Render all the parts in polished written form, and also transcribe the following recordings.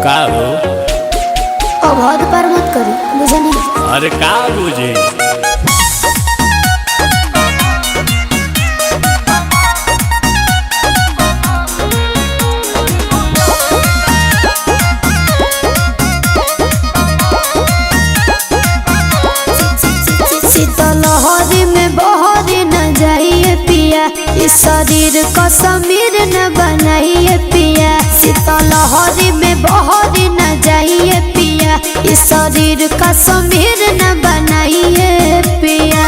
का हो? अब हद पार मत करी, बुझे नहीं। अरे का बुझे? शीतलहरी में बहरी न जाइए पिया, इस शरीर का समीर न बनाइए पिया। शीतलहरी में बहरी न जाइए पिया, इस शरीर का समीर न बनाइए पिया।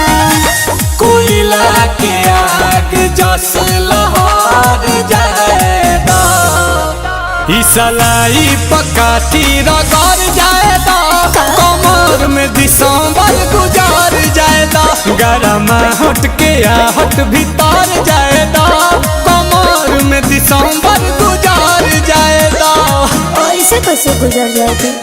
कोयला के आग जस लहर जाएगा, इसलाई पकाठी रगड़ जाएगा, कमर में दिसंबर गुजार जाएगा। गरम हट के आहट भीतर जाएगा, कमर में दिसंबर गुजार जाएगा। ऐसे कैसे गुजर जाएगी?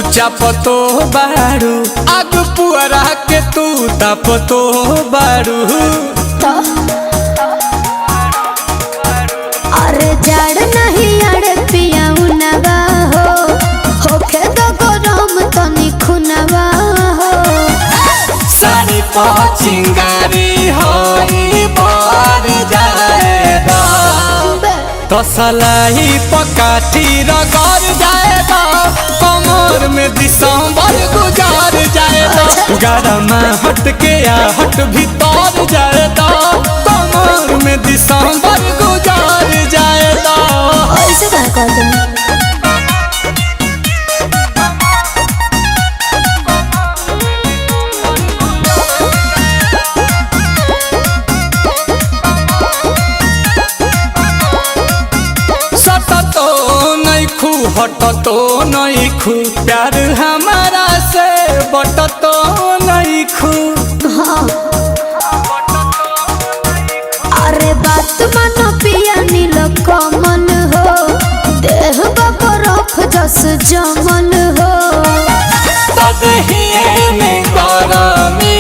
चापतो बारू आग पुअरा के तू तापतो बारू। अरे जड़ नहीं अड़े पिया नवा हो, होखे तो गरम तनी खुनवा हो। सारी चिंगारी होई बार जाएगा, तो सलाई पकाठी रगड़ जाएगा, कमर में दिसंबर गुजार जाएगा। गरम हट के आहट भीतर जाएगा, कमर में दिसंबर गुजार जाएगा। ऐसे क्या कहते हैं? हटतो नहीं खू, प्यार हमारा से बटतो नहीं खू। हाँ। अरे बात मानो पिया नील कमल हो, देह बरफ जस जमल हो। तदहिए में गरमी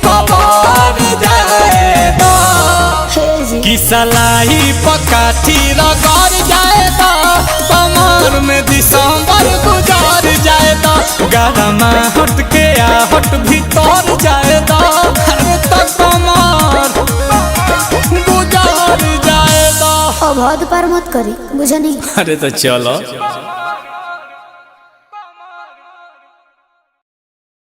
कबार जाएगा, कि सलाई पकाठी रगड़ जाएगा, कमर में दिसंबर गुजार जाएगा। गरम हट के आहट भीतर जाएगा, तो कमर गुजार जाएगा। अब हद पार मत करी, बुझे नहीं। अरे तो चलो।